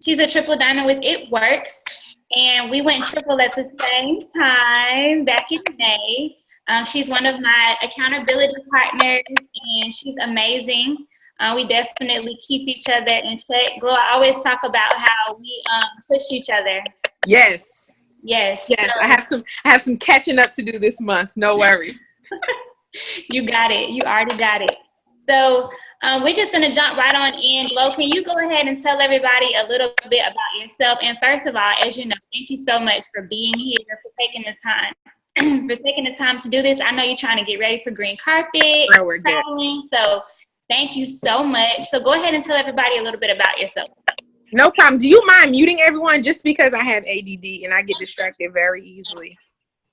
She's a triple diamond with It Works. And we went triple at the same time back in May. She's one of my accountability partners, and she's amazing. We definitely keep each other in check. Girl, I always talk about how we push each other. Yes. Yes. Yes. So, I have some catching up to do this month. No worries. You got it. You already got it. So we're just going to jump right on in. Glo, can you go ahead and tell everybody a little bit about yourself? And first of all, as you know, thank you so much for being here, for taking the time, for taking the time to do this. I know you're trying to get ready for green carpet, traveling. So thank you so much. So go ahead and tell everybody a little bit about yourself. No problem. Do you mind muting everyone just because I have ADD and I get distracted very easily?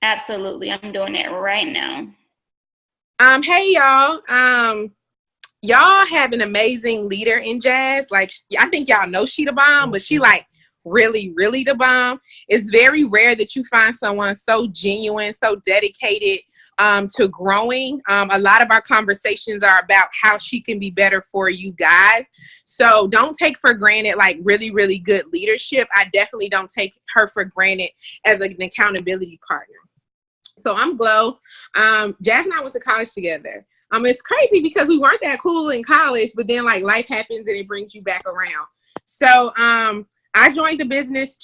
Absolutely. I'm doing it right now. Hey, y'all. Y'all have an amazing leader in Jazz. Like, I think y'all know she the bomb, but she like really, really the bomb. It's very rare that you find someone so genuine, so dedicated to growing. A lot of our conversations are about how she can be better for you guys. So don't take for granted like really, really good leadership. I definitely don't take her for granted as an accountability partner. So I'm Glo. Jazz and I went to college together. It's crazy because we weren't that cool in college, but then like life happens and it brings you back around. So I joined the business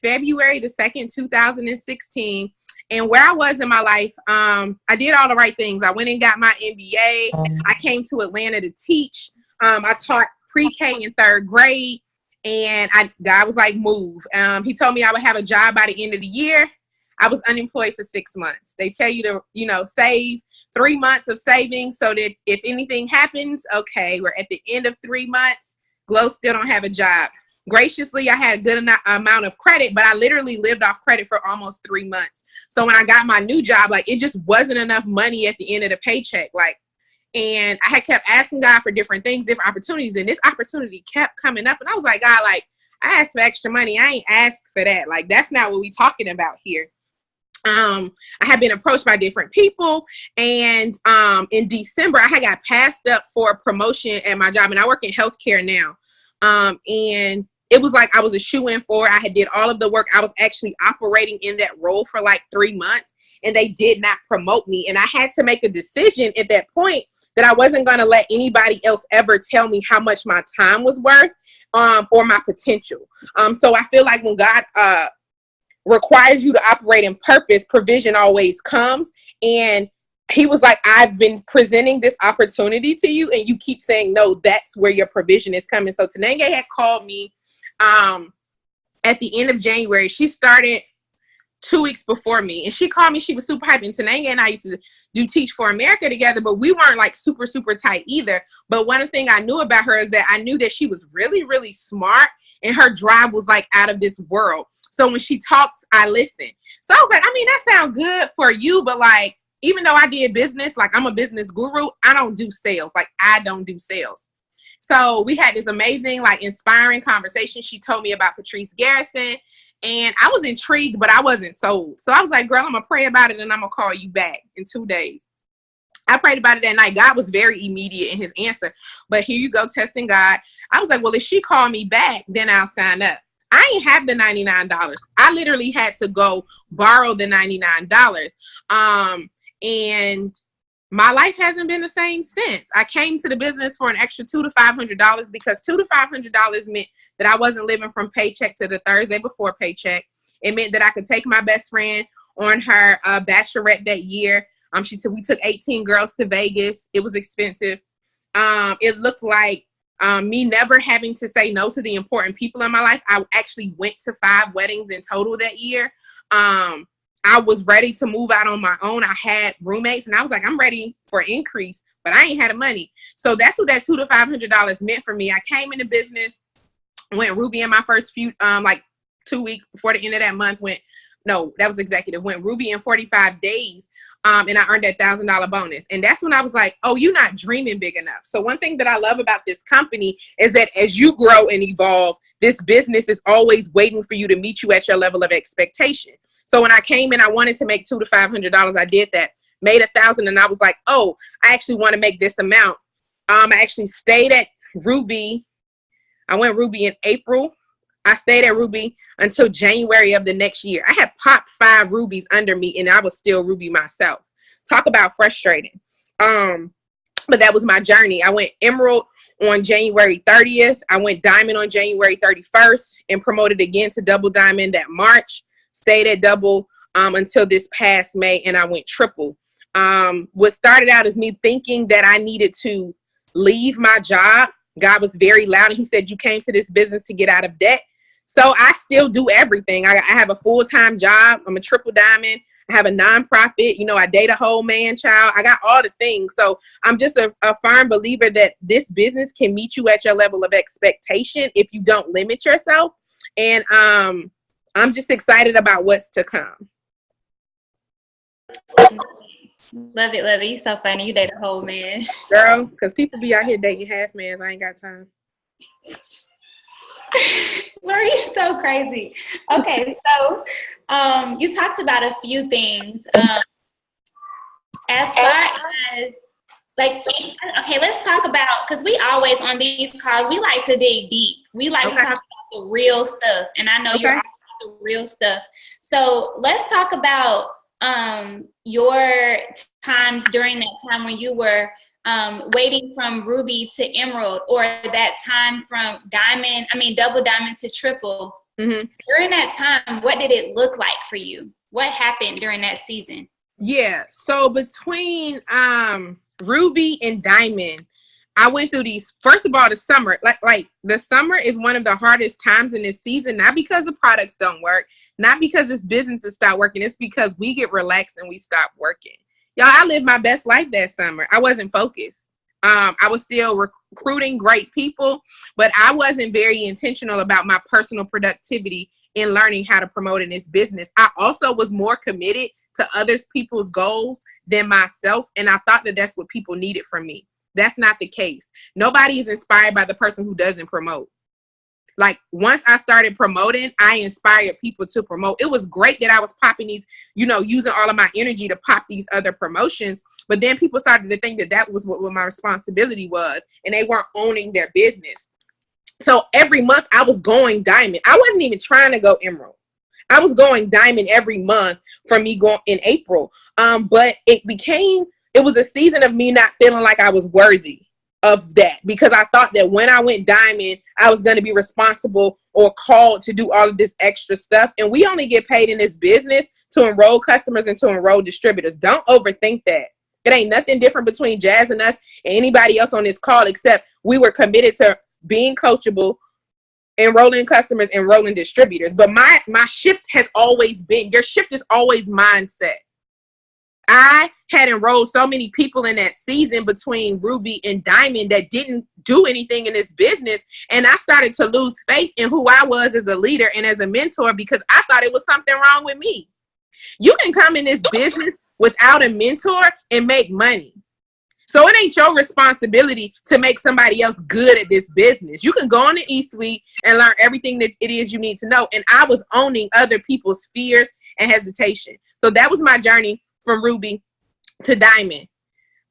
February the 2nd, 2016. And where I was in my life, I did all the right things. I went and got my MBA. I came to Atlanta to teach. I taught pre-K in 3rd grade, and God was like, move. He told me I would have a job by the end of the year. I was unemployed for 6 months. They tell you to, save 3 months of savings so that if anything happens, okay, we're at the end of 3 months. Glo still don't have a job. Graciously, I had a good amount of credit, but I literally lived off credit for almost 3 months. So when I got my new job, like it just wasn't enough money at the end of the paycheck. And I had kept asking God for different things, different opportunities. And this opportunity kept coming up. And I was like, God, like I asked for extra money. I ain't asked for that. Like, that's not what we talking about here. I had been approached by different people, and in December I had got passed up for a promotion at my job, and I work in healthcare now. And it was like I was a shoe-in for it. I had did all of the work. I was actually operating in that role for like 3 months, and they did not promote me. And I had to make a decision at that point that I wasn't going to let anybody else ever tell me how much my time was worth, or my potential. So I feel like when God requires you to operate in purpose, provision always comes. And he was like, I've been presenting this opportunity to you, and you keep saying no. That's where your provision is coming. So Tanenge had called me at the end of January. She started 2 weeks before me, and she called me. She was super hyped. And Tanenge and I used to do Teach for America together, but we weren't like super, super tight either. But one thing I knew about her is that I knew that she was really, really smart, and her drive was like out of this world. So when she talked, I listened. So I was like, I mean, that sounds good for you, but like, even though I did business, like I'm a business guru, I don't do sales. Like I don't do sales. So we had this amazing, like inspiring conversation. She told me about Patrice Garrison, and I was intrigued, but I wasn't sold. So I was like, girl, I'm going to pray about it, and I'm going to call you back in 2 days. I prayed about it that night. God was very immediate in his answer, but here you go, testing God. I was like, well, if she called me back, then I'll sign up. I ain't have the $99. I literally had to go borrow the $99. And my life hasn't been the same since. I came to the business for an extra $200 to $500 because $200 to $500 meant that I wasn't living from paycheck to the Thursday before paycheck. It meant that I could take my best friend on her bachelorette that year. We took 18 girls to Vegas. It was expensive. It looked like me never having to say no to the important people in my life. I actually went to 5 weddings in total that year. I was ready to move out on my own. I had roommates, and I was like, I'm ready for increase, but I ain't had the money. So that's what that $200 to $500 meant for me. I came into business, went Ruby in my first few, like 2 weeks before the end of that month. That was executive. Went Ruby in 45 days. And I earned that $1,000 bonus. And that's when I was like, oh, you're not dreaming big enough. So one thing that I love about this company is that as you grow and evolve, this business is always waiting for you to meet you at your level of expectation. So when I came in, I wanted to make $200 to $500. I did that, made $1,000. And I was like, oh, I actually want to make this amount. I actually stayed at Ruby I went Ruby in April. I stayed at Ruby until January of the next year. I had popped 5 rubies under me, and I was still Ruby myself. Talk about frustrating. But that was my journey. I went Emerald on January 30th. I went Diamond on January 31st and promoted again to Double Diamond that March. Stayed at Double until this past May, and I went Triple. What started out as me thinking that I needed to leave my job. God was very loud, and he said, you came to this business to get out of debt. So I still do everything. I have a full-time job. I'm a Triple Diamond. I have a nonprofit. You know, I date a whole man child. I got all the things. So I'm just a firm believer that this business can meet you at your level of expectation if you don't limit yourself. And I'm just excited about what's to come. Love it, love it. You're so funny. You date a whole man. Girl, because people be out here dating half mans. I ain't got time. Gloria, you're so crazy. Okay, so you talked about a few things. As far as like, okay, let's talk about, because we always on these calls, we like to dig deep. We like to talk about the real stuff, and I know you're all about the real stuff. So let's talk about your times during that time when you were waiting from Ruby to Emerald, or that time from Double Diamond to Triple. Mm-hmm. During that time, what did it look like for you? What happened during that season? Yeah, so between Ruby and Diamond, I went through these. First of all, the summer, like the summer is one of the hardest times in this season, not because the products don't work, not because this business has stopped working. It's because we get relaxed and we stop working. Y'all, I lived my best life that summer. I wasn't focused. I was still recruiting great people, but I wasn't very intentional about my personal productivity in learning how to promote in this business. I also was more committed to others people's goals than myself, and I thought that that's what people needed from me. That's not the case. Nobody is inspired by the person who doesn't promote. Like, once I started promoting, I inspired people to promote. It was great that I was popping these, using all of my energy to pop these other promotions. But then people started to think that that was what my responsibility was, and they weren't owning their business. So every month I was going Diamond. I wasn't even trying to go Emerald. I was going Diamond every month from me going in April. But it was a season of me not feeling like I was worthy of that, because I thought that when I went Diamond, I was going to be responsible or called to do all of this extra stuff. And we only get paid in this business to enroll customers and to enroll distributors. Don't overthink that. It ain't nothing different between Jazz and us and anybody else on this call, except we were committed to being coachable, enrolling customers, enrolling distributors. But my shift has always been, your shift is always mindset. I had enrolled so many people in that season between Ruby and Diamond that didn't do anything in this business. And I started to lose faith in who I was as a leader and as a mentor, because I thought it was something wrong with me. You can come in this business without a mentor and make money. So it ain't your responsibility to make somebody else good at this business. You can go on the E-Suite and learn everything that it is you need to know. And I was owning other people's fears and hesitation. So that was my journey from Ruby to Diamond.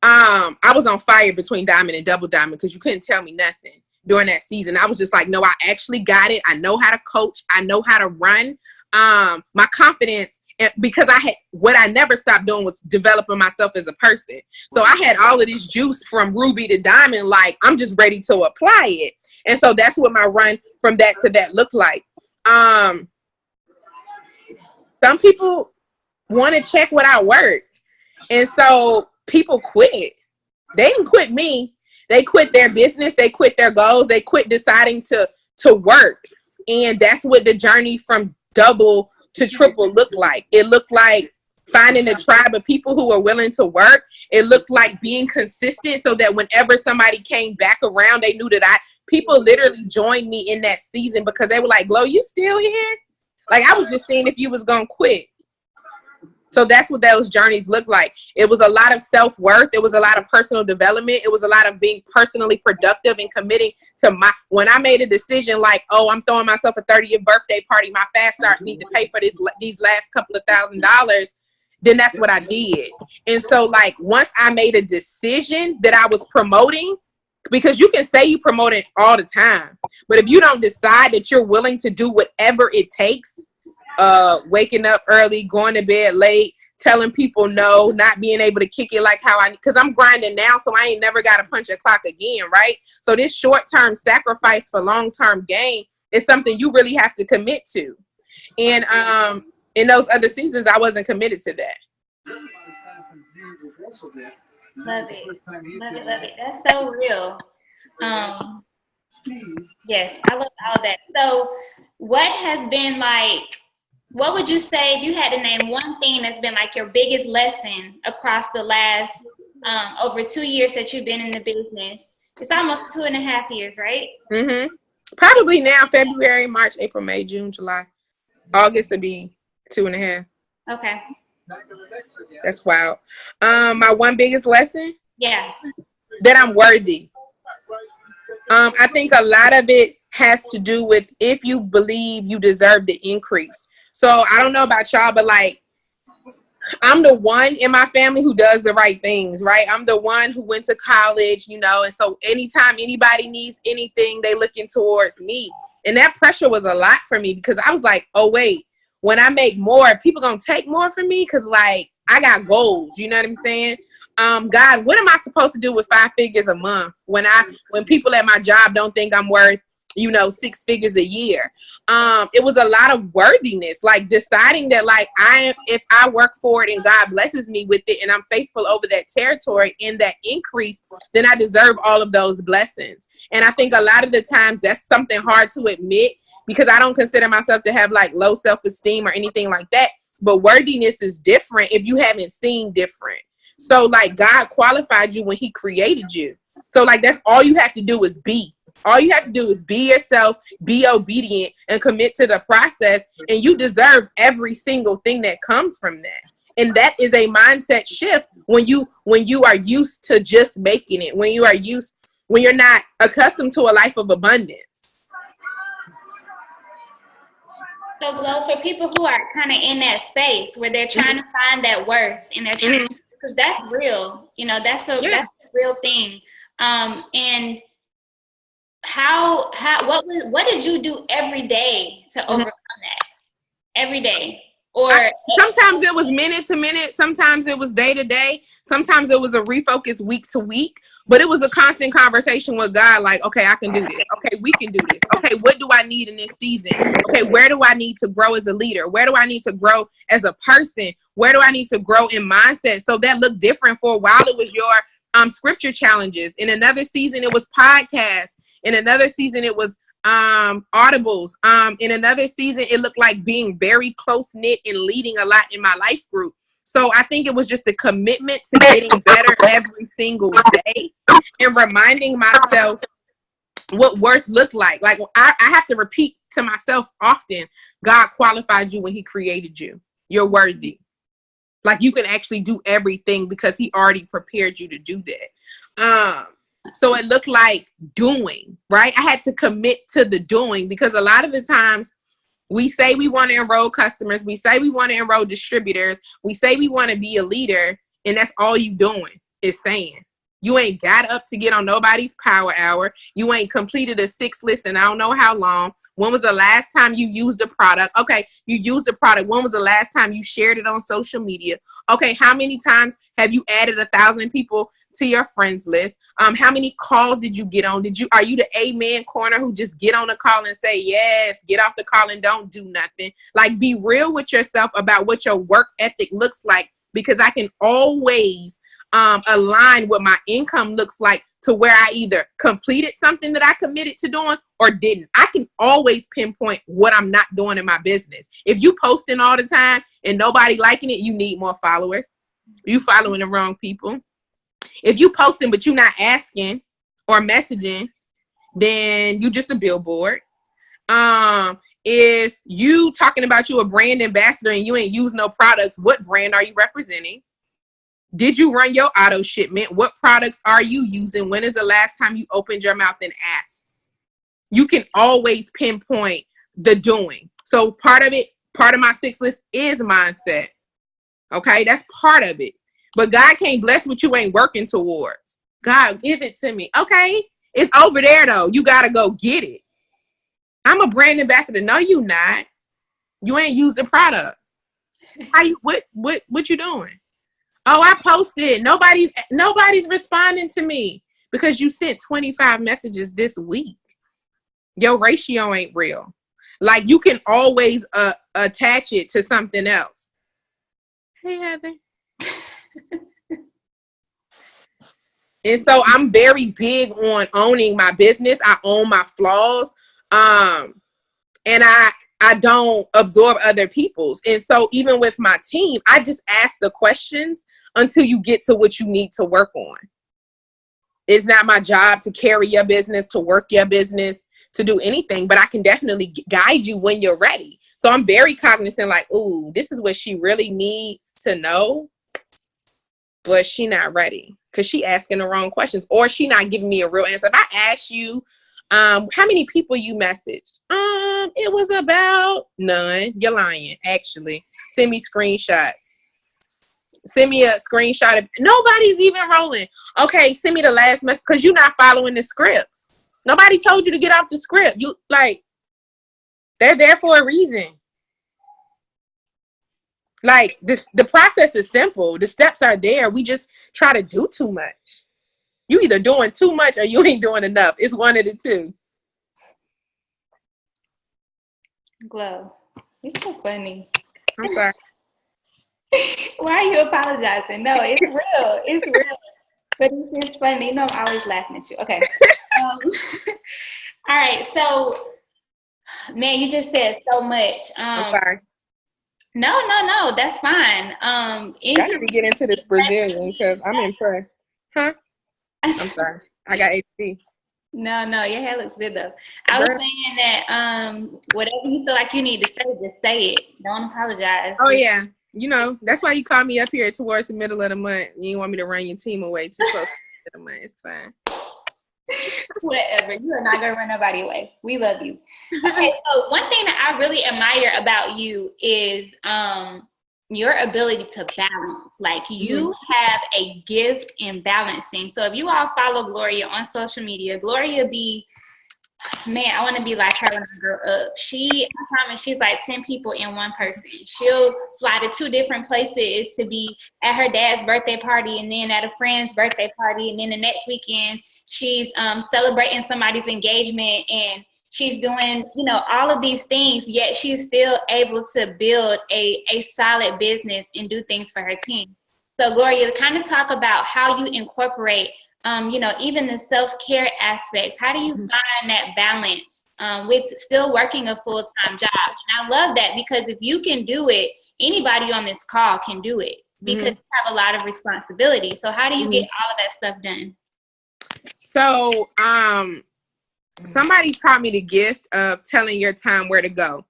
I was on fire between Diamond and Double Diamond, because you couldn't tell me nothing during that season. I was just like, no, I actually got it. I know how to coach. I know how to run. My confidence, because what I never stopped doing was developing myself as a person. So I had all of this juice from Ruby to Diamond, like I'm just ready to apply it. And so that's what my run from that to that looked like. Some people want to check what I work. And so people quit. They didn't quit me. They quit their business. They quit their goals. They quit deciding to work. And that's what the journey from Double to Triple looked like. It looked like finding a tribe of people who are willing to work. It looked like being consistent so that whenever somebody came back around, they knew that people literally joined me in that season because they were like, Glo, you still here? Like, I was just seeing if you was going to quit. So that's what those journeys look like. It was a lot of self-worth. It was a lot of personal development. It was a lot of being personally productive and committing to when I made a decision like, oh, I'm throwing myself a 30th birthday party. My fast starts need to pay for these last couple of $1,000s. Then that's what I did. And so like, once I made a decision that I was promoting, Because you can say you promote it all the time, but if you don't decide that you're willing to do whatever it takes, waking up early, going to bed late, telling people no, not being able to kick it like how because I'm grinding now, so I ain't never got to punch a clock again, right? So this short-term sacrifice for long-term gain is something you really have to commit to. And in those other seasons, I wasn't committed to that. Love it. Love it. Love it. That's so real. Yes, I love all that. So what has been like, what would you say if you had to name one thing that's been like your biggest lesson across the last over 2 years that you've been in the business? It's almost 2.5 years, right? Mm-hmm. Probably now, February, March, April, May, June, July. August would be 2.5. Okay. That's wild. My one biggest lesson? Yeah. That I'm worthy. I think a lot of it has to do with if you believe you deserve the increase. So I don't know about y'all, but like, I'm the one in my family who does the right things, right? I'm the one who went to college, you know, and so anytime anybody needs anything, they looking towards me. And that pressure was a lot for me because I was like, oh, wait, when I make more, people gonna take more from me because like I got goals, you know what I'm saying? God, what am I supposed to do with 5 figures a month when people at my job don't think I'm worth, 6 figures a year? It was a lot of worthiness, like deciding that like if I work for it and God blesses me with it and I'm faithful over that territory and that increase, then I deserve all of those blessings. And I think a lot of the times that's something hard to admit because I don't consider myself to have like low self-esteem or anything like that. But worthiness is different if you haven't seen different. So like God qualified you when he created you. So like that's all you have to do is be. All you have to do is be yourself, be obedient, and commit to the process. And you deserve every single thing that comes from that. And that is a mindset shift when you are used to just making it, when you're not accustomed to a life of abundance. So, Glo, for people who are kind of in that space where they're trying to find that worth and they're trying, because that's real, that's a real thing. And what did you do every day to overcome that? Every day, or sometimes it was minute to minute, sometimes it was day to day, sometimes it was a refocus week to week. But it was a constant conversation with God, like, okay, I can do this. Okay, we can do this. Okay, what do I need in this season? Okay, where do I need to grow as a leader? Where do I need to grow as a person? Where do I need to grow in mindset? So that looked different. For a while, it was your scripture challenges. In another season, it was podcasts. In another season, it was audibles. In another season, it looked like being very close-knit and leading a lot in my life group. So I think it was just the commitment to getting better every single day and reminding myself what worth looked like. Like I have to repeat to myself often, God qualified you when he created you. You're worthy. Like you can actually do everything because he already prepared you to do that. So it looked like doing, right? I had to commit to the doing because a lot of the times we say we want to enroll customers. We say we want to enroll distributors. We say we want to be a leader. And that's all you doing is saying. You ain't got up to get on nobody's power hour. You ain't completed a 6 list in I don't know how long. When was the last time you used a product? Okay, you used a product. When was the last time you shared it on social media? Okay, how many times have you added 1,000 people to your friends list? How many calls did you get on? Are you the amen corner who just get on a call and say yes, get off the call and don't do nothing? Like be real with yourself about what your work ethic looks like, because I can always align what my income looks like to where I either completed something that I committed to doing or didn't. I can always pinpoint what I'm not doing in my business. If you posting all the time and nobody liking it, you need more followers. You following the wrong people. If you posting but you not asking or messaging, then you just a billboard. If you talking about you a brand ambassador and you ain't use no products, what brand are you representing? Did you run your auto shipment? What products are you using? When is the last time you opened your mouth and asked? You can always pinpoint the doing. So part of my 6 list is mindset. Okay, that's part of it. But God can't bless what you ain't working towards. God, give it to me. Okay, It's over there though. You gotta go get it. I'm a brand ambassador. No, you not. You ain't used the product. How you what you doing? Oh, I posted. Nobody's responding to me because you sent 25 messages this week. Your ratio ain't real. Like you can always attach it to something else. Hey Heather. And so I'm very big on owning my business. I own my flaws. And I don't absorb other people's. And so even with my team, I just ask the questions until you get to what you need to work on. It's not my job to carry your business, to work your business, to do anything, but I can definitely guide you when you're ready. So I'm very cognizant, like, ooh, this is what she really needs to know, but she not ready because she asking the wrong questions or she not giving me a real answer. If I ask you, how many people you messaged? It was about none. You're lying, actually. Send me screenshots. Send me a screenshot of nobody's even rolling. Okay, send me the last message because you're not following the scripts. Nobody told you to get off the script. You like they're there for a reason. Like this, the process is simple. The steps are there. We just try to do too much. You either doing too much or you ain't doing enough. It's one of the two. Glow. It's so funny. I'm sorry. Why are you apologizing? No, it's real. It's real. But it's just funny. You know, I'm always laughing at you. Okay. All right. So, man, you just said so much. I'm sorry. No. That's fine. I need to get into this Brazilian because I'm impressed. Huh? I'm sorry. I got HP. No, your hair looks good though. I was saying that whatever you feel like you need to say, just say it. Don't apologize. Oh yeah. You know, that's why you called me up here towards the middle of the month. You didn't want me to run your team away too close to the month. It's fine. Whatever. You are not gonna run nobody away. We love you. Okay, so one thing that I really admire about you is your ability to balance. Like you have a gift in balancing. So if you all follow Gloria on social media, Gloria be, man, I want to be like her when I grow up. I promise, she's like 10 people in one person. She'll fly to 2 different places to be at her dad's birthday party and then at a friend's birthday party. And then the next weekend, she's celebrating somebody's engagement and she's doing, all of these things, yet she's still able to build a solid business and do things for her team. So Gloria, kind of talk about how you incorporate even the self-care aspects. How do you find that balance with still working a full-time job? And I love that because if you can do it, anybody on this call can do it because you have a lot of responsibility. So how do you get all of that stuff done? So somebody taught me the gift of telling your time where to go.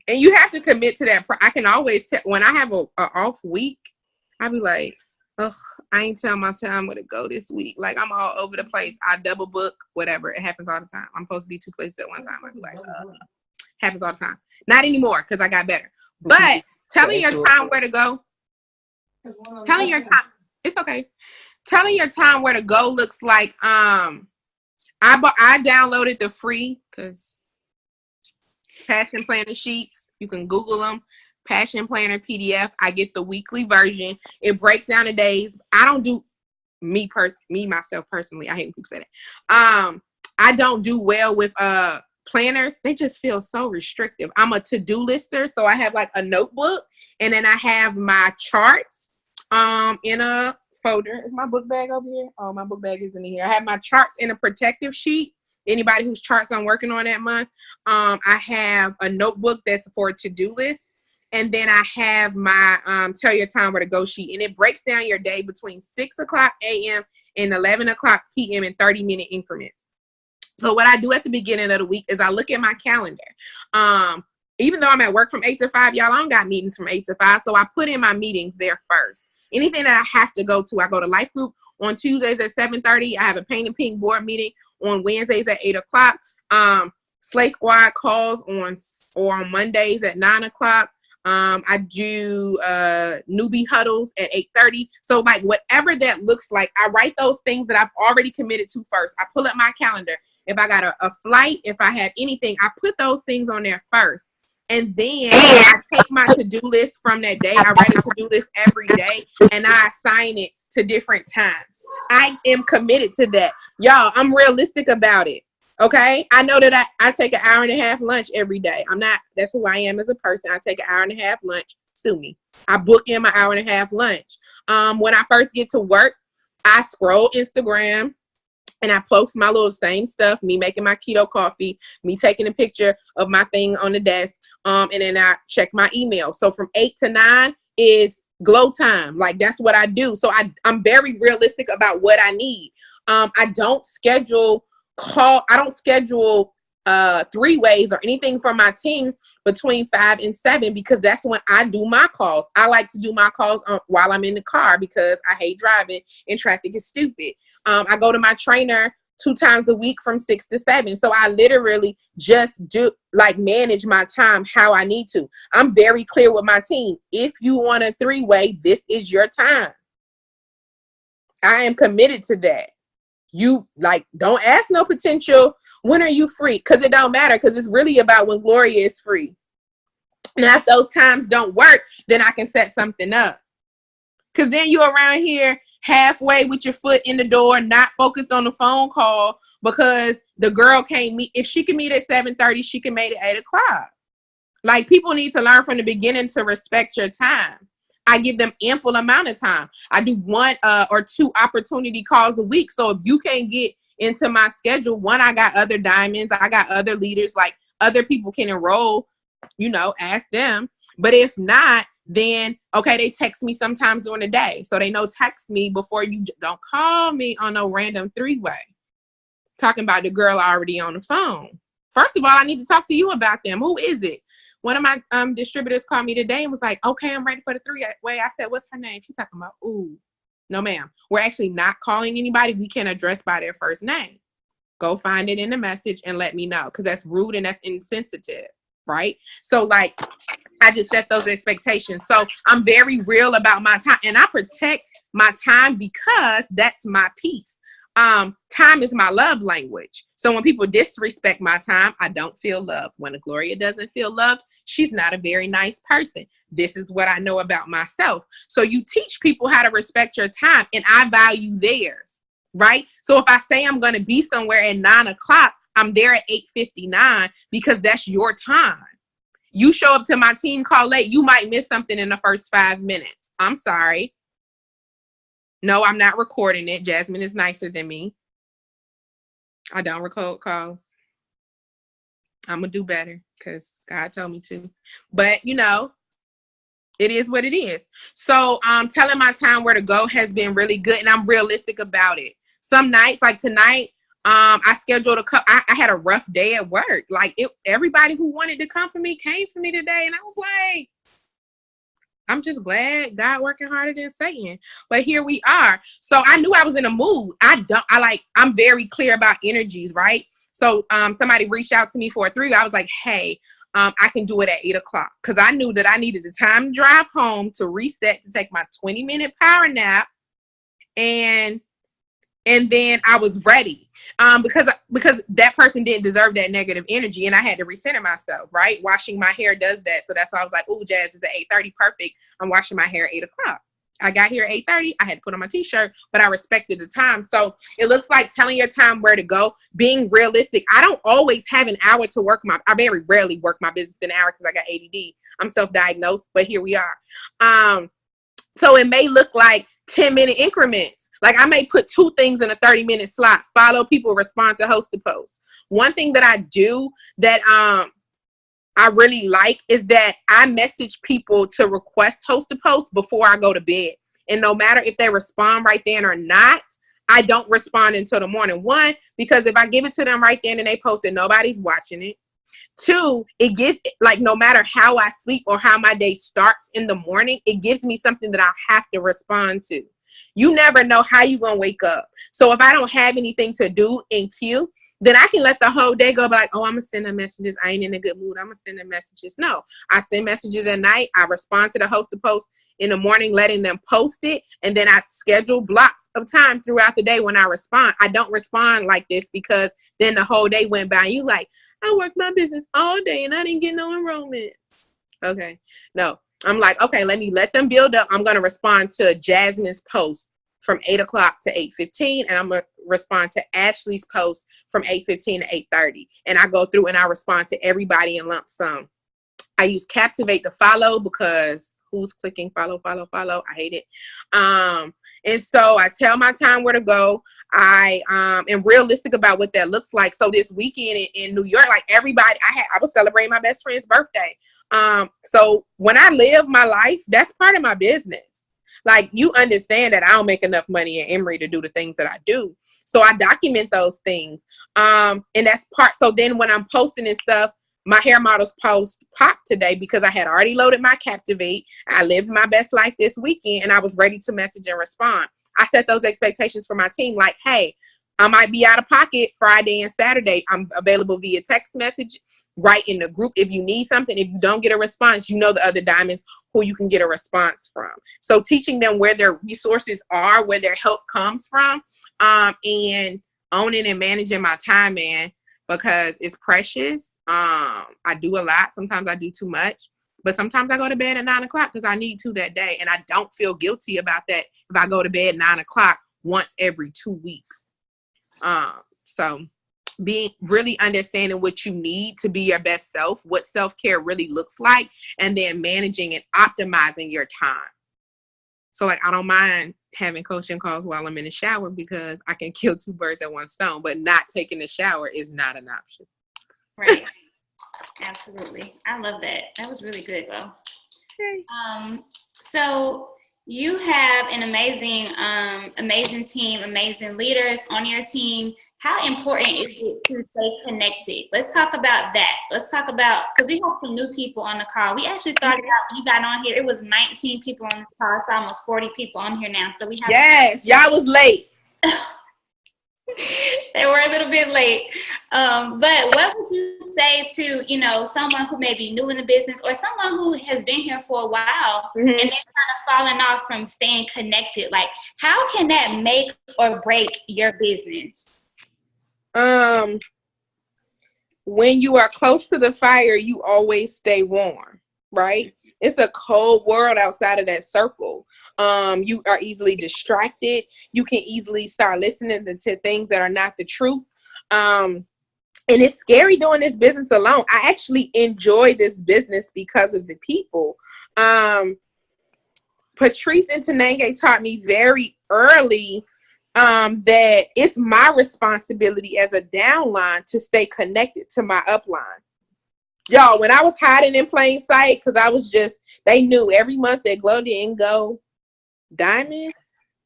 And you have to commit to that. I can always tell when I have a off week, I'll be like, ugh, I ain't telling my time where to go this week. Like I'm all over the place. I double book, whatever. It happens all the time. I'm supposed to be 2 places at one time. I'd be like, happens all the time. Not anymore because I got better. But telling your time where to go, telling your time, it's okay. Telling your time where to go looks like I downloaded the free because Passion Planner sheets. You can Google them. Passion Planner PDF. I get the weekly version. It breaks down the days. I don't do myself personally. I hate when people say that. I don't do well with planners. They just feel so restrictive. I'm a to-do lister, so I have like a notebook, and then I have my charts in a folder. Is my book bag over here? Oh, my book bag is in here. I have my charts in a protective sheet. Anybody whose charts I'm working on that month. I have a notebook that's for a to-do list. And then I have my tell your time where to go sheet. And it breaks down your day between 6 o'clock a.m. and 11 o'clock p.m. in 30-minute increments. So what I do at the beginning of the week is I look at my calendar. Even though I'm at work from 8 to 5, y'all, I don't got meetings from 8 to 5. So I put in my meetings there first. Anything that I have to go to, I go to Life Group on Tuesdays at 7:30. I have a Paint and Pink board meeting on Wednesdays at 8 o'clock. Slay Squad calls on Mondays at 9 o'clock. I do newbie huddles at 8:30. So like whatever that looks like, I write those things that I've already committed to first. I pull up my calendar. If I got a flight, if I have anything, I put those things on there first. And then I take my to-do list from that day. I write a to-do list every day and I assign it to different times. I am committed to that. Y'all, I'm realistic about it. Okay. I know that I take an hour and a half lunch every day. That's who I am as a person. I take an hour and a half lunch. Sue me. I book in my hour and a half lunch. When I first get to work, I scroll Instagram and I post my little same stuff, me making my keto coffee, me taking a picture of my thing on the desk. And then I check my email. So from 8 to 9 is glow time. Like that's what I do. So I'm very realistic about what I need. I don't schedule three-ways or anything for my team between 5 and 7 because that's when I do my calls. I like to do my calls while I'm in the car because I hate driving and traffic is stupid. I go to my trainer 2 times a week from 6 to 7. So I literally just manage my time how I need to. I'm very clear with my team. If you want a 3-way, this is your time. I am committed to that. You don't ask no potential, when are you free? Because it don't matter, because it's really about when Gloria is free. Now, if those times don't work, then I can set something up. Because then you're around here halfway with your foot in the door, not focused on the phone call because the girl can't meet. If she can meet at 7:30, she can meet at 8 o'clock. Like, people need to learn from the beginning to respect your time. I give them ample amount of time. I do 1 or 2 opportunity calls a week. So if you can't get into my schedule, I got other diamonds. I got other leaders, like other people can enroll, ask them. But if not, then, okay, they text me sometimes during the day. So they know text me before you don't call me on no random 3-way. Talking about the girl already on the phone. First of all, I need to talk to you about them. Who is it? One of my distributors called me today and was like, okay, I'm ready for the 3-way. I said, what's her name? She's talking about, ooh, no, ma'am. We're actually not calling anybody we can address by their first name. Go find it in the message and let me know, because that's rude and that's insensitive, right? So, I just set those expectations. So I'm very real about my time, and I protect my time because that's my peace. Time is my love language. So when people disrespect my time, I don't feel loved. When a Gloria doesn't feel loved, she's not a very nice person. This is what I know about myself. So you teach people how to respect your time, and I value theirs, right? So if I say I'm going to be somewhere at 9 o'clock, I'm there at 8:59 because that's your time. You show up to my team call late, you might miss something in the first 5 minutes. I'm sorry. No, I'm not recording it. Jasmine is nicer than me. I don't record calls. I'm going to do better because God told me to. But, it is what it is. So telling my time where to go has been really good, and I'm realistic about it. Some nights, like tonight, I scheduled I had a rough day at work. Everybody who wanted to come for me came for me today, and I was like, I'm just glad God working harder than Satan. But here we are. So I knew I was in a mood. I'm very clear about energies, right? So somebody reached out to me for a 3. I was like, hey, I can do it at 8 o'clock. Because I knew that I needed the time to drive home to reset, to take my 20-minute power nap. And then I was ready. Because that person didn't deserve that negative energy, and I had to recenter myself, right? Washing my hair does that. So that's why I was like, oh, Jazz, is at 8:30, perfect. I'm washing my hair at 8 o'clock. I got here at 8:30. I had to put on my t-shirt, but I respected the time. So it looks like telling your time where to go, being realistic. I don't always have an hour to work I very rarely work my business in an hour because I got ADD. I'm self-diagnosed, but here we are. So it may look like 10-minute increments. Like, I may put 2 things in a 30-minute slot, follow people, respond to hosted posts. One thing that I do that I really like is that I message people to request hosted posts before I go to bed. And no matter if they respond right then or not, I don't respond until the morning. 1, because if I give it to them right then and they post it, nobody's watching it. 2, it gives, no matter how I sleep or how my day starts in the morning, it gives me something that I have to respond to. You never know how you're going to wake up. So if I don't have anything to do in queue, then I can let the whole day go, like, oh, I'm going to send them messages. I ain't in a good mood. I'm going to send them messages. No, I send messages at night. I respond to the host of posts in the morning, letting them post it. And then I schedule blocks of time throughout the day when I respond. I don't respond like this because then the whole day went by and you like, I worked my business all day and I didn't get no enrollment. Okay. No, I'm like, okay, let them build up. I'm going to respond to Jasmine's post from 8 o'clock to 8:15, and I'm going to respond to Ashley's post from 8:15 to 8:30. And I go through and I respond to everybody in lump sum. I use Captivate to follow because who's clicking follow? I hate it. And so I tell my time where to go. I am realistic about what that looks like. So this weekend in New York, like everybody, I was celebrating my best friend's birthday. So when I live my life, that's part of my business. Like, you understand that I don't make enough money at Emory to do the things that I do. So I document those things. And that's part. So then when I'm posting and stuff, my hair models post popped today because I had already loaded my Captivate. I lived my best life this weekend and I was ready to message and respond. I set those expectations for my team. Like, hey, I might be out of pocket Friday and Saturday. I'm available via text message, right in the group. If you need something, if you don't get a response, you know the other diamonds who you can get a response from. So teaching them where their resources are, where their help comes from, and owning and managing my time, man, because it's precious. I do a lot. Sometimes I do too much, but sometimes I go to bed at 9 o'clock because I need to that day. And I don't feel guilty about that if I go to bed 9 o'clock once every 2 weeks. So being really understanding what you need to be your best self, what self-care really looks like, and then managing and optimizing your time. So like, I don't mind having coaching calls while I'm in the shower because I can kill two birds at one stone, but not taking the shower is not an option. Right. Absolutely. I love that. That was really good, though. Okay. So you have an amazing team, amazing leaders on your team. How important is it to stay connected? Let's talk about that. Let's talk about, because we have some new people on the call. We actually started out, you got on here, it was 19 people on this call. It's almost 40 people on here now. So we have. Yes, y'all was late. They were a little bit late. But what would you say to, someone who may be new in the business or someone who has been here for a while and they're kind of falling off from staying connected? Like, how can that make or break your business? When you are close to the fire, you always stay warm, right? It's a cold world outside of that circle. You are easily distracted. You can easily start listening to things that are not the truth. And it's scary doing this business alone. I actually enjoy this business because of the people. Patrice and Tenenge taught me very early that it's my responsibility as a downline to stay connected to my upline. Y'all, when I was hiding in plain sight, because they knew every month that Gloria didn't go diamond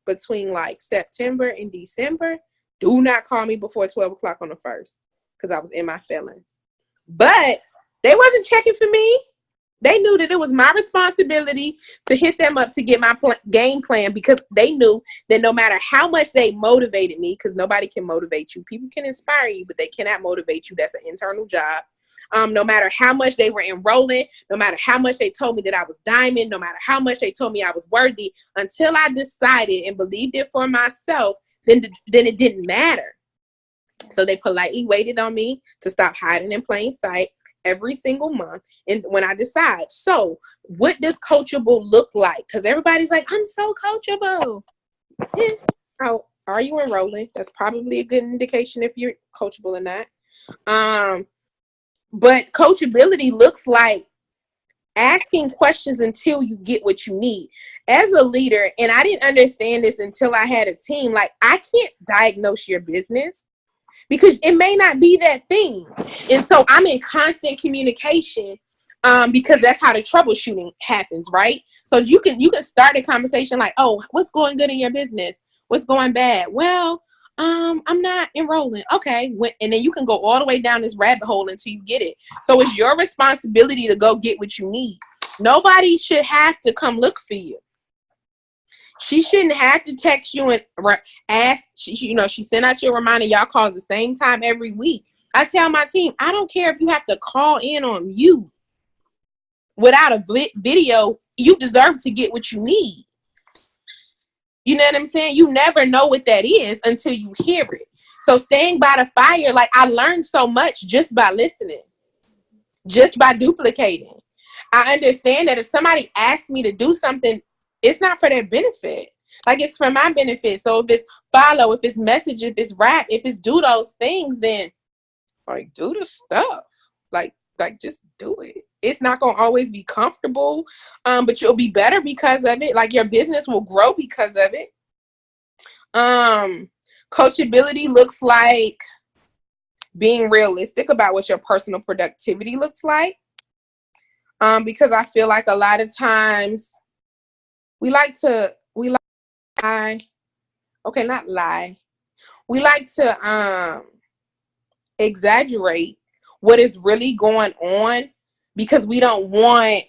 between like September and December, do not call me before 12 o'clock on the 1st, because I was in my feelings. But they wasn't checking for me. They knew that it was my responsibility to hit them up to get my game plan, because they knew that no matter how much they motivated me, because nobody can motivate you. People can inspire you, but they cannot motivate you. That's an internal job. No matter how much they were enrolling, no matter how much they told me that I was diamond, no matter how much they told me I was worthy, until I decided and believed it for myself, then it didn't matter. So they politely waited on me to stop hiding in plain sight every single month. And when I decide, so what does coachable look like? Because everybody's like, I'm so coachable. Oh, are you enrolling? That's probably a good indication if you're coachable or not. But coachability looks like asking questions until you get what you need. As a leader, and I didn't understand this until I had a team, like, I can't diagnose your business because it may not be that thing. And so I'm in constant communication because that's how the troubleshooting happens, right? So you can start a conversation like, oh, what's going good in your business? What's going bad? Well, I'm not enrolling. Okay. And then you can go all the way down this rabbit hole until you get it. So it's your responsibility to go get what you need. Nobody should have to come look for you. She shouldn't have to text you and ask. She sent out your reminder. Y'all calls the same time every week. I tell my team, I don't care if you have to call in on mute without a video. You deserve to get what you need. You know what I'm saying? You never know what that is until you hear it. So staying by the fire, like I learned so much just by listening, just by duplicating. I understand that if somebody asks me to do something, it's not for their benefit. Like it's for my benefit. So if it's follow, if it's message, if it's rap, if it's do those things, then like do the stuff. Like just do it. It's not gonna always be comfortable, but you'll be better because of it. Like your business will grow because of it. Coachability looks like being realistic about what your personal productivity looks like. Because I feel like a lot of times we like lie. Okay, not lie. We like to exaggerate what is really going on because we don't want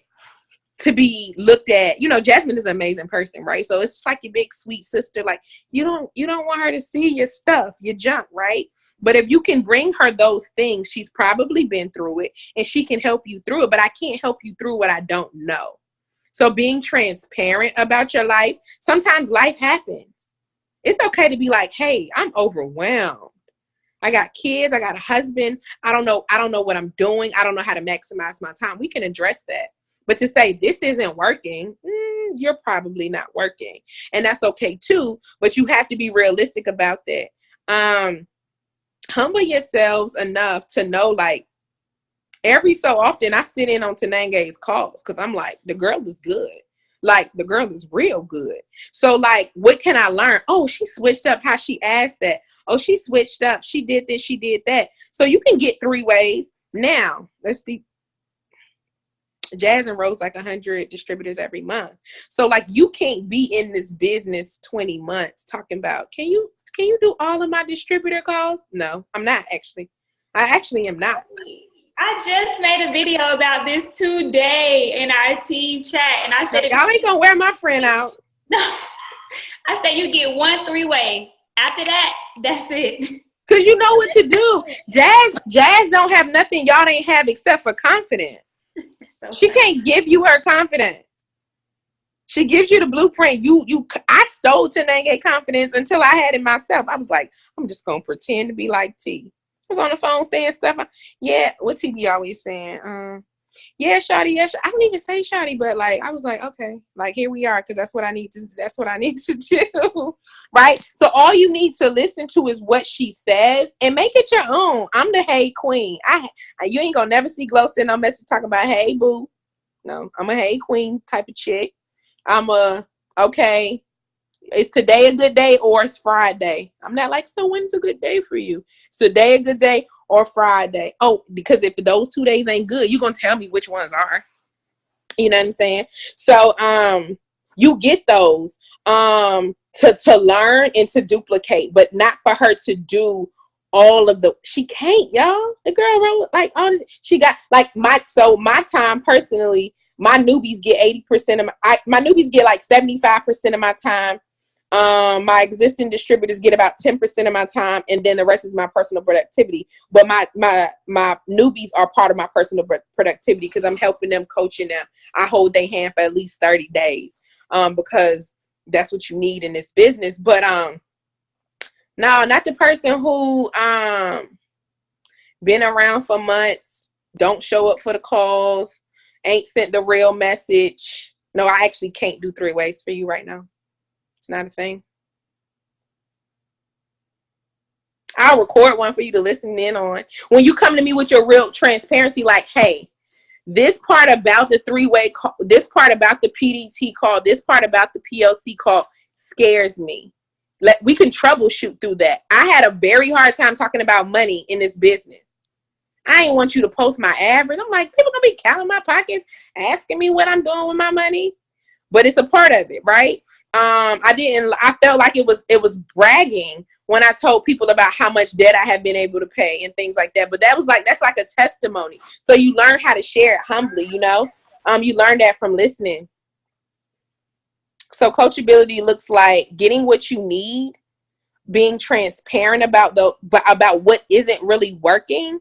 to be looked at. Jasmine is an amazing person, right? So it's just like your big sweet sister. Like you don't want her to see your stuff, your junk, right? But if you can bring her those things, she's probably been through it and she can help you through it. But I can't help you through what I don't know. So being transparent about your life, sometimes life happens. It's okay to be like, hey, I'm overwhelmed. I got kids, I got a husband. I don't know what I'm doing. I don't know how to maximize my time. We can address that. But to say this isn't working, you're probably not working. And that's okay too, but you have to be realistic about that. Humble yourselves enough to know, like, every so often I sit in on Tenange's calls because I'm like, the girl is good. Like, the girl is real good. So, like, what can I learn? Oh, she switched up how she asked that. Oh, she switched up. She did this. She did that. So you can get 3 ways. Now, let's be Jazz enrolls like 100 distributors every month. So like you can't be in this business 20 months talking about, can you do all of my distributor calls? No, I'm not actually. I actually am not. I just made a video about this today in our team chat, and I said, y'all ain't gonna wear my friend out. No, I said you get 1 3-way. After that, that's it. Cause you know what to do. Jazz don't have nothing y'all ain't have except for confidence. So she can't give you her confidence. She gives you the blueprint. I stole Tenange confidence until I had it myself. I was like, I'm just gonna pretend to be like T. I was on the phone saying stuff. Yeah, what T be always saying? Yeah, shawty, yeah. I don't even say shawty, but like I was like, okay, like here we are, because that's what I need to do. Right? So all you need to listen to is what she says and make it your own. I'm the hey queen. You ain't gonna never see Glow send no message talking about hey boo. No, I'm a hey queen type of chick. I'm okay, is today a good day or it's Friday? I'm not like, so when's a good day for you? Is today a good day or Friday? Oh, because if those 2 days ain't good, you're gonna tell me which ones are. You know what I'm saying? So you get those to learn and to duplicate, but not for her to do all of she can't, y'all. The girl wrote like on, she got like my time personally, my newbies get 80% of my newbies get like 75% of my time. My existing distributors get about 10% of my time, and then the rest is my personal productivity. But my newbies are part of my personal productivity because I'm helping them, coaching them. I hold their hand for at least 30 days, because that's what you need in this business. But no, not the person who been around for months, don't show up for the calls, ain't sent the real message. No, I actually can't do 3 ways for you right now. It's not a thing. I'll record one for you to listen in on. When you come to me with your real transparency, like, hey, this part about the 3-way call, this part about the PDT call, this part about the PLC call scares me. We can troubleshoot through that. I had a very hard time talking about money in this business. I ain't want you to post my average. I'm like, people gonna be counting my pockets, asking me what I'm doing with my money. But it's a part of it, right? I felt like it was bragging when I told people about how much debt I have been able to pay and things like that. But that's like a testimony. So you learn how to share it humbly, you know? You learn that from listening. So coachability looks like getting what you need, being transparent about about what isn't really working,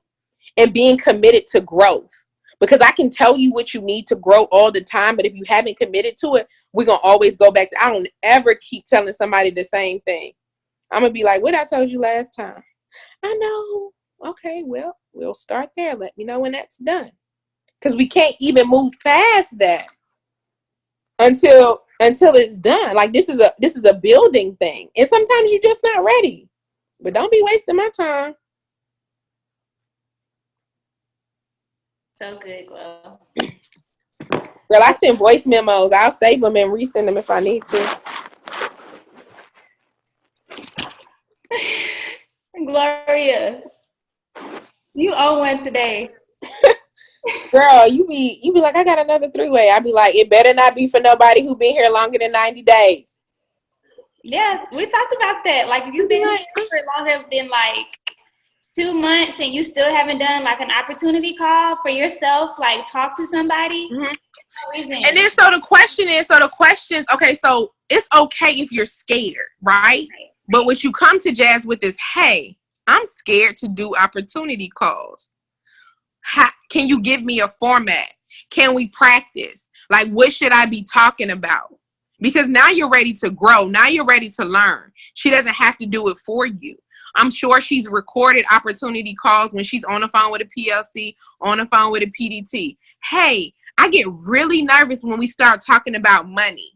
and being committed to growth. Because I can tell you what you need to grow all the time, but if you haven't committed to it, we're going to always go back. I don't ever keep telling somebody the same thing. I'm going to be like, what I told you last time? I know. Okay, well, we'll start there. Let me know when that's done. Because we can't even move past that until it's done. Like this is a building thing. And sometimes you're just not ready. But don't be wasting my time. So good, Glo. Girl, I send voice memos. I'll save them and resend them if I need to. Gloria, you owe one today. Girl, you be like, I got another 3-way. I be like, it better not be for nobody who been here longer than 90 days. Yes, we talked about that. Like, if you've been here for longer than like 2 months and you still haven't done like an opportunity call for yourself, like talk to somebody. Mm-hmm. And then so the questions, okay, so it's okay if you're scared, right? But what you come to Jazz with is, hey, I'm scared to do opportunity calls. Can you give me a format? Can we practice? Like, what should I be talking about? Because now you're ready to grow. Now you're ready to learn. She doesn't have to do it for you. I'm sure she's recorded opportunity calls when she's on the phone with a PLC, on the phone with a PDT. Hey, I get really nervous when we start talking about money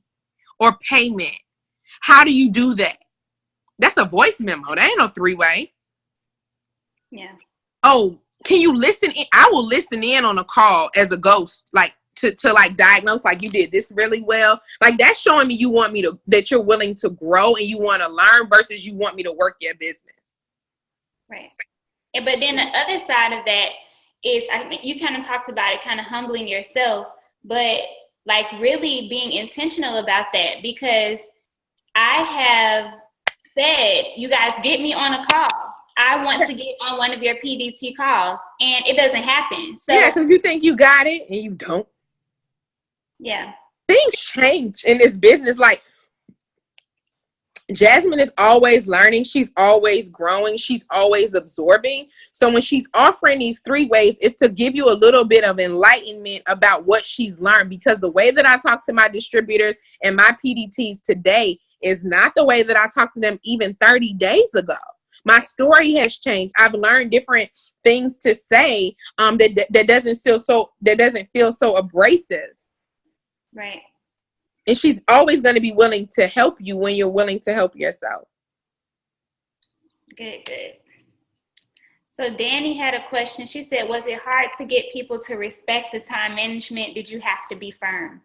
or payment. How do you do that? That's a voice memo. That ain't no 3-way. Yeah. Oh, can you listen in? I will listen in on a call as a ghost, like to like diagnose, like you did this really well. Like that's showing me that you're willing to grow and you want to learn versus you want me to work your business. Right. But then the other side of that is, I mean, you kind of talked about it, kind of humbling yourself, but like really being intentional about that, because I have said, you guys get me on a call. I want to get on one of your PDT calls, and it doesn't happen. So yeah, because you think you got it and you don't. Yeah. Things change in this business. Like, Jasmine is always learning. She's always growing. She's always absorbing. So when she's offering these 3-ways, it's to give you a little bit of enlightenment about what she's learned. Because the way that I talk to my distributors and my PDTs today is not the way that I talked to them even 30 days ago. My story has changed. I've learned different things to say that doesn't feel so abrasive. Right. And she's always going to be willing to help you when you're willing to help yourself. Good. So Danny had a question. She said, was it hard to get people to respect the time management? Did you have to be firm?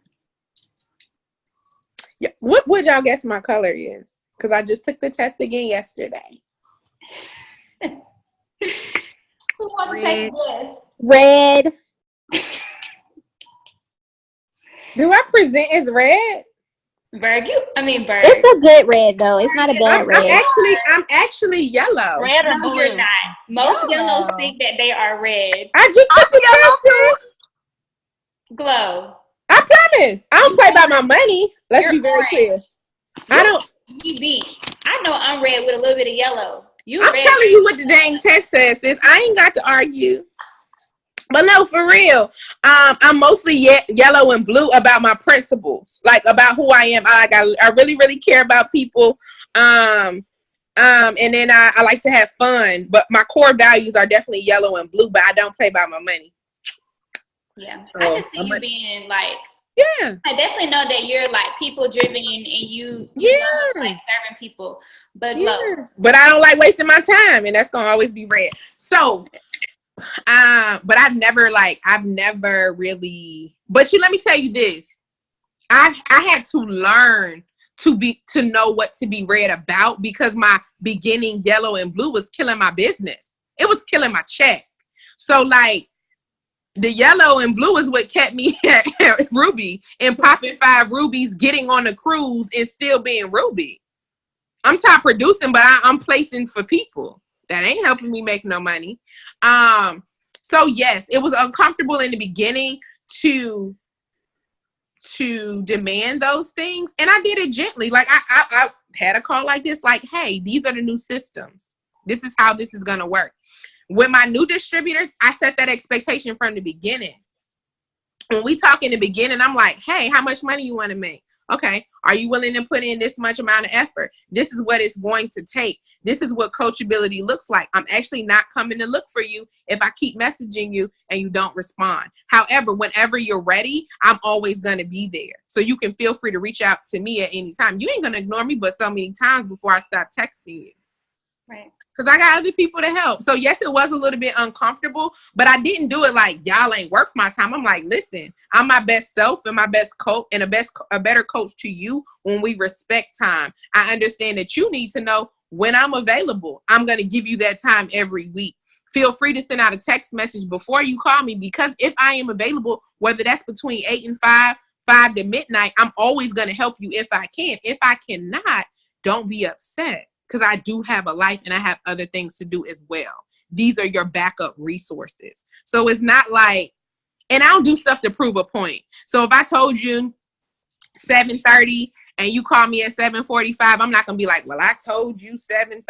Yeah. What would y'all guess my color is? Because I just took the test again yesterday. Who wants to take a guess? Red. Do I present as red? Berg. It's a good red though. It's not a bad red. I'm actually yellow. Red or No, blue? you're not. Most yellows think that they are red. I just took the test. Glow. I promise. I don't play by my money. Let's be very clear. I don't. You beat. I know I'm red with a little bit of yellow. I'm telling you what the dang test says, sis. I ain't got to argue. But no, for real, I'm mostly yellow and blue about my principles, like about who I am. I really, really care about people. And then I like to have fun, but my core values are definitely yellow and blue, but I don't play by my money. Yeah. So I can see you being like, yeah. I definitely know that you're like people driven and you love like serving people, but But I don't like wasting my time, and that's gonna always be red. So, but I've never really. But let me tell you this: I had to learn to know what to be red about, because my beginning yellow and blue was killing my business. It was killing my check. So like, the yellow and blue is what kept me at Ruby and popping 5 rubies, getting on the cruise and still being Ruby. I'm top producing, but I'm placing for people. That ain't helping me make no money. So yes, it was uncomfortable in the beginning to to demand those things. And I did it gently. Like I had a call like this, like, hey, these are the new systems. This is how this is going to work. With my new distributors, I set that expectation from the beginning. When we talk in the beginning, I'm like, hey, how much money you want to make? Okay. Are you willing to put in this much amount of effort? This is what it's going to take. This is what coachability looks like. I'm actually not coming to look for you if I keep messaging you and you don't respond. However, whenever you're ready, I'm always going to be there. So you can feel free to reach out to me at any time. You ain't going to ignore me but so many times before I stop texting you. Right. Because I got other people to help. So yes, it was a little bit uncomfortable, but I didn't do it like y'all ain't worth my time. I'm like, listen, I'm my best self and my best coach and a better coach to you when we respect time. I understand that you need to know when I'm available. I'm going to give you that time every week. Feel free to send out a text message before you call me, because if I am available, whether that's between 8 and 5 to midnight, I'm always going to help you if I can. If I cannot, don't be upset. Because I do have a life and I have other things to do as well. These are your backup resources. So it's not like, and I'll do stuff to prove a point. So if I told you 7:30 and you call me at 7:45, I'm not going to be like, well, I told you 7:30.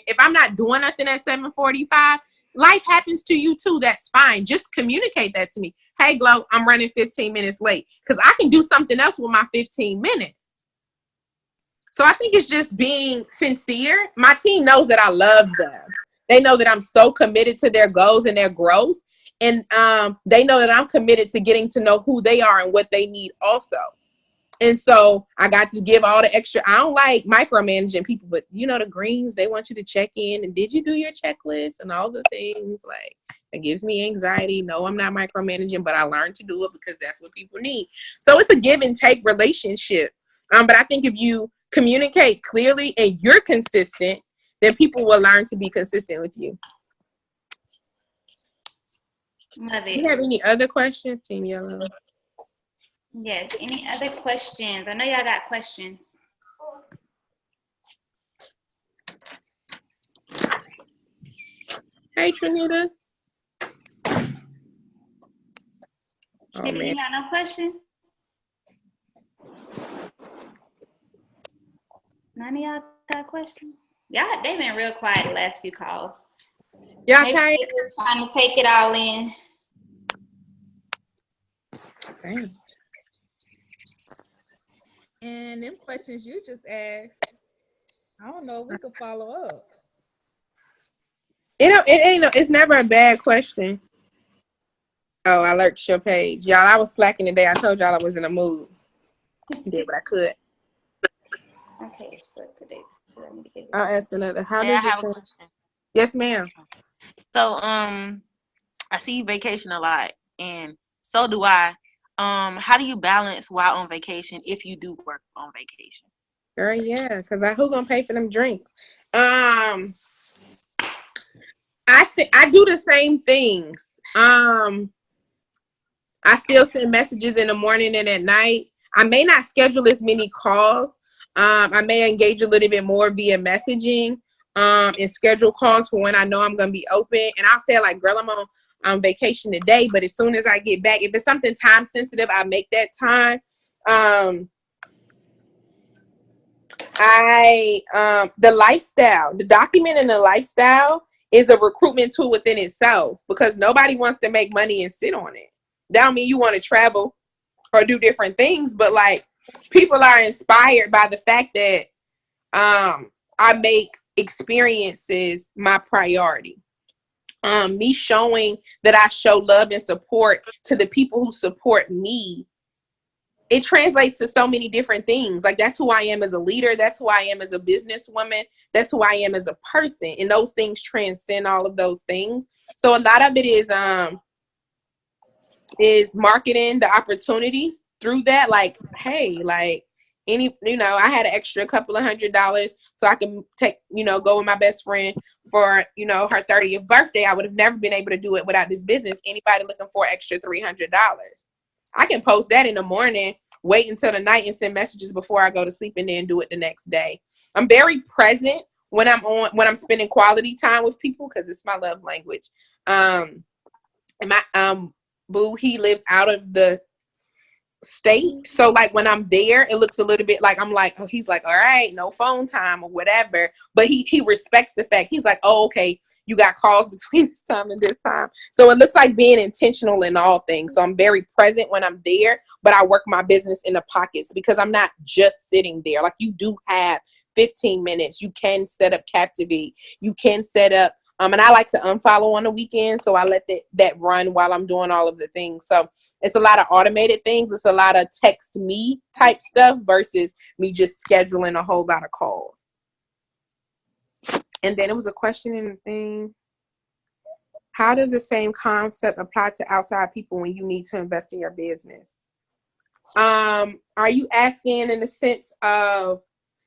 If I'm not doing nothing at 7:45, life happens to you too. That's fine. Just communicate that to me. Hey, Glo, I'm running 15 minutes late, because I can do something else with my 15 minutes. So I think it's just being sincere. My team knows that I love them. They know that I'm so committed to their goals and their growth. And they know that I'm committed to getting to know who they are and what they need also. And so I got to give all the extra. I don't like micromanaging people, but you know, the greens, they want you to check in. And did you do your checklist and all the things? Like, it gives me anxiety. No, I'm not micromanaging, but I learned to do it because that's what people need. So it's a give and take relationship. But I think if you communicate clearly and you're consistent, then people will learn to be consistent with you. Love it. Do you have any other questions, Team Yellow? Yes. Any other questions? I know y'all got questions. Hey, Trinita. Oh, You man. got no questions? None of y'all got questions? Y'all, they've been real quiet the last few calls. Y'all Maybe tired? they're trying to take it all in. Damn. And them questions you just asked, I don't know if we could follow up. It's never a bad question. Oh, I lurked your page. Y'all, I was slacking today. I told y'all I was in a mood. Did what I could. Okay, so today. I'll ask another. I have a question. Yes, ma'am. So, I see you vacation a lot, and so do I. How do you balance while on vacation if you do work on vacation? Girl, yeah, because who gonna pay for them drinks? I do the same things. I still send messages in the morning and at night. I may not schedule as many calls. I may engage a little bit more via messaging and schedule calls for when I know I'm gonna be open. And I'll say like, girl, I'm on vacation today, but as soon as I get back, if it's something time sensitive, I make that time. The lifestyle, the document and the lifestyle is a recruitment tool within itself, because nobody wants to make money and sit on it. That don't mean you want to travel or do different things, but like, people are inspired by the fact that I make experiences my priority. Me showing that I show love and support to the people who support me, it translates to so many different things. Like, that's who I am as a leader. That's who I am as a businesswoman. That's who I am as a person. And those things transcend all of those things. So a lot of it is marketing the opportunity through that. Like, hey, like, I had an extra couple of $100 so I can go with my best friend for, her 30th birthday. I would have never been able to do it without this business. Anybody looking for extra $300? I can post that in the morning, wait until the night and send messages before I go to sleep, and then do it the next day. I'm very present when I'm spending quality time with people, because it's my love language. And my boo, he lives out of the state. So like when I'm there, it looks a little bit like I'm like, oh, he's like, all right, no phone time or whatever. But he respects the fact. He's like, oh, okay, you got calls between this time and this time. So it looks like being intentional in all things. So I'm very present when I'm there, but I work my business in the pockets because I'm not just sitting there. Like you do have 15 minutes. You can set up Captivate. You can set up, and I like to unfollow on the weekend. So I let that run while I'm doing all of the things. So it's a lot of automated things. It's a lot of text me type stuff versus me just scheduling a whole lot of calls. And then it was a question in the thing. How does the same concept apply to outside people when you need to invest in your business? Are you asking in the sense of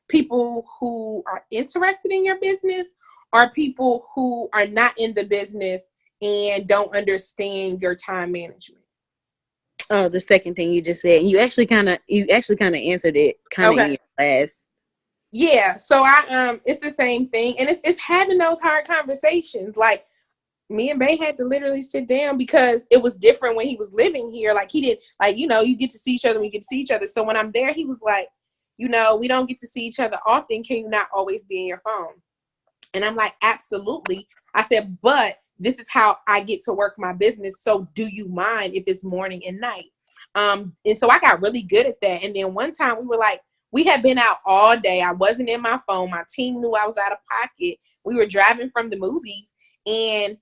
people who are interested in your business or people who are not in the business and don't understand your time management? Oh, the second thing you just said. You actually kind of answered it in your class. Yeah, so I it's the same thing, and it's having those hard conversations. Like me and Bay had to literally sit down because it was different when he was living here. Like he did, like you get to see each other when you get to see each other. So when I'm there, he was like, we don't get to see each other often. Can you not always be in your phone? And I'm like, absolutely. I said, but this is how I get to work my business. So do you mind if it's morning and night? And so I got really good at that. And then one time we had been out all day. I wasn't in my phone. My team knew I was out of pocket. We were driving from the movies, and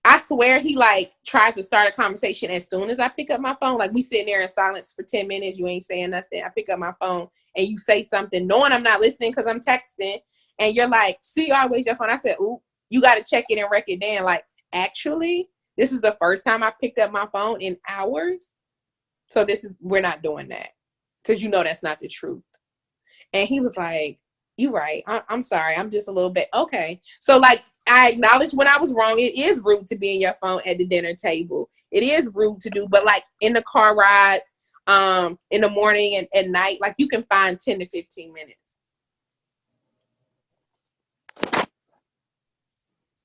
I swear he like tries to start a conversation as soon as I pick up my phone. Like we sitting there in silence for 10 minutes. You ain't saying nothing. I pick up my phone and you say something knowing I'm not listening because I'm texting. And you're like, see, you always your phone. I said, ooh, you got to check it and wreck it down. Like, actually, this is the first time I picked up my phone in hours. So we're not doing that. Because that's not the truth. And he was like, you right. I'm sorry. I'm just a little bit. Okay. So like, I acknowledge when I was wrong. It is rude to be in your phone at the dinner table. It is rude to do, but like in the car rides, in the morning and at night, like you can find 10 to 15 minutes.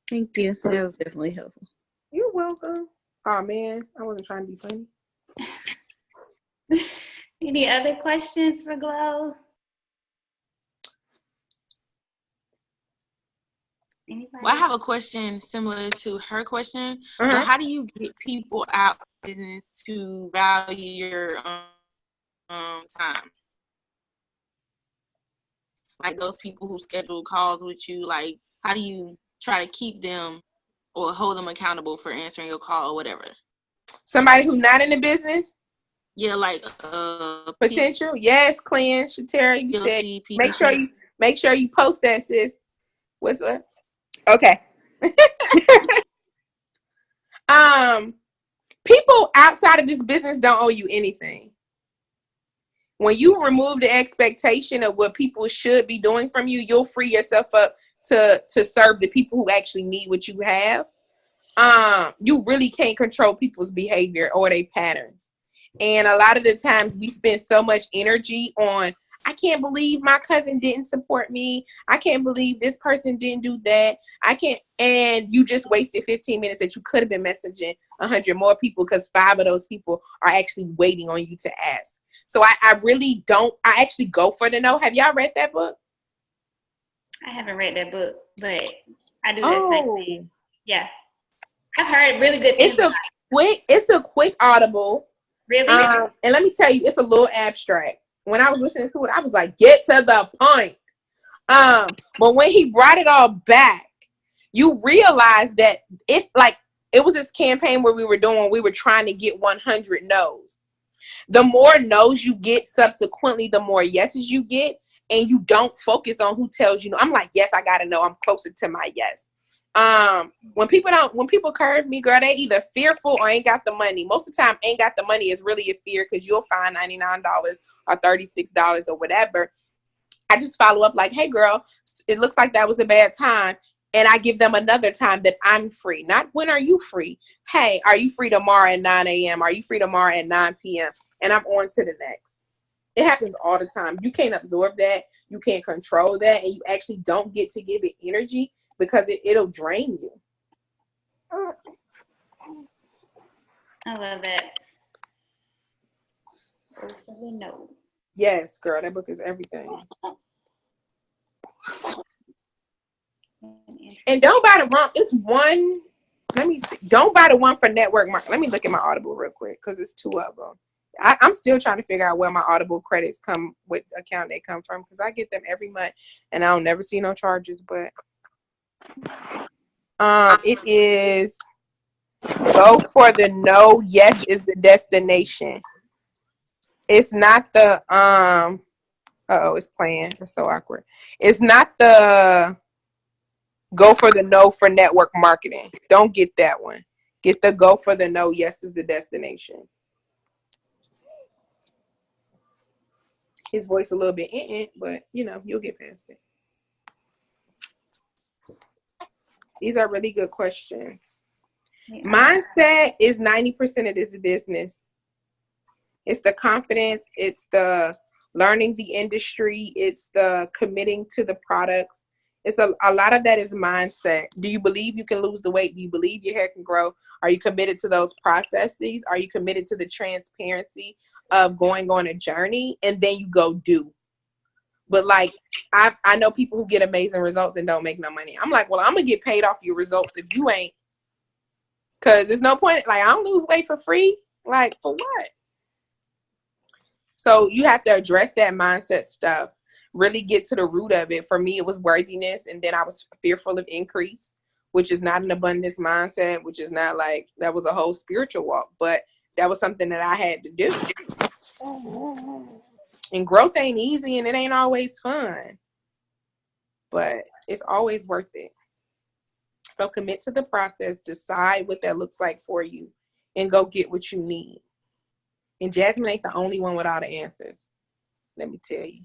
Thank you. That was definitely helpful. You're welcome. Oh man, I wasn't trying to be funny. Any other questions for Glow? Anybody? Well, I have a question similar to her question. But how do you get people out of business to value your time? Like those people who schedule calls with you, like how do you try to keep them or hold them accountable for answering your call or whatever? Somebody who's not in the business? Yeah, like potential. Yes, Clan, Shatera, you said make sure you post that, sis. What's up? Okay. People outside of this business don't owe you anything. When you remove the expectation of what people should be doing from you, you'll free yourself up to serve the people who actually need what you have. You really can't control people's behavior or their patterns. And a lot of the times we spend so much energy on, I can't believe my cousin didn't support me. I can't believe this person didn't do that. And you just wasted 15 minutes that you could have been messaging 100 more people because 5 of those people are actually waiting on you to ask. So I really don't, I actually go for the no. Have y'all read that book? I haven't read that book, but I do that same thing. Yeah. I've heard really good things. It's a quick audible. Really? And let me tell you, it's a little abstract. When I was listening to it, I was like, get to the point. But when he brought it all back, you realize that it was this campaign where we were trying to get 100 no's. The more no's you get, subsequently, the more yeses you get, and you don't focus on who tells you no. I'm like, yes, I gotta know. I'm closer to my yes. When people curve me, girl, they either fearful or ain't got the money. Most of the time, ain't got the money is really a fear because you'll find $99 or $36 or whatever. I just follow up like, hey, girl, it looks like that was a bad time. And I give them another time that I'm free. Not when are you free? Hey, are you free tomorrow at 9 a.m.? Are you free tomorrow at 9 p.m.? And I'm on to the next. It happens all the time. You can't absorb that. You can't control that. And you actually don't get to give it energy because it'll drain you. I love that. Go for the no. Yes, girl, that book is everything. And don't buy the wrong. It's one. Let me see. Don't buy the one for network marketing. Let me look at my Audible real quick because it's two of them. I'm still trying to figure out where my Audible credits come, what account they come from, because I get them every month and I don't never see no charges. But it is go for the no. Yes is the destination. It's not the it's playing. It's so awkward. It's not the go for the no for network marketing. Don't get that one. Get the go for the no. Yes is the destination. His voice a little bit but you know, you'll get past it. These are really good questions. Yeah. Mindset is 90% of this business. It's the confidence. It's the learning the industry. It's the committing to the products. It's a lot of that is mindset. Do you believe you can lose the weight? Do you believe your hair can grow? Are you committed to those processes? Are you committed to the transparency of going on a journey? And then you go do. But like, I know people who get amazing results and don't make no money. I'm like, well, I'm going to get paid off your results if you ain't. Because there's no point. Like, I don't lose weight for free. Like, for what? So you have to address that mindset stuff. Really get to the root of it. For me, it was worthiness. And then I was fearful of increase, which is not an abundance mindset, which is not like, that was a whole spiritual walk. But that was something that I had to do. And growth ain't easy and it ain't always fun. But it's always worth it. So commit to the process. Decide what that looks like for you. And go get what you need. And Jasmine ain't the only one with all the answers. Let me tell you.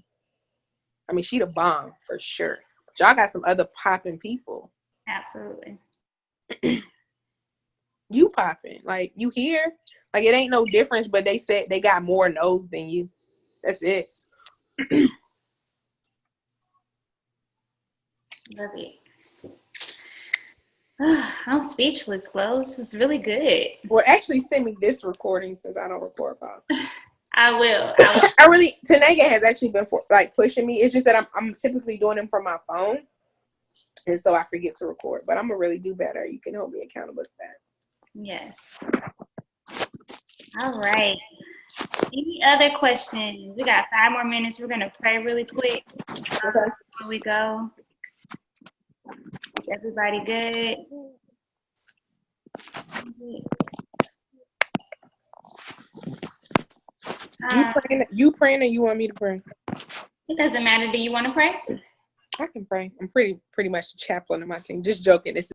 I mean, she the bomb for sure. But y'all got some other popping people. Absolutely. You popping. Like, you here. Like, it ain't no difference, but they said they got more no's than you. That's it. Love it. I'm speechless, Glo. This is really good. Well, actually, send me this recording since I don't record files. I will. Tanega has actually been pushing me. It's just that I'm typically doing them from my phone, and so I forget to record. But I'm gonna really do better. You can hold me accountable to that. Yes. All right. Any other questions? We got 5 more minutes. We're gonna pray really quick before we go. Everybody good? You praying or you want me to pray? It doesn't matter. Do you want to pray? I can pray. I'm pretty much the chaplain of my team. Just joking.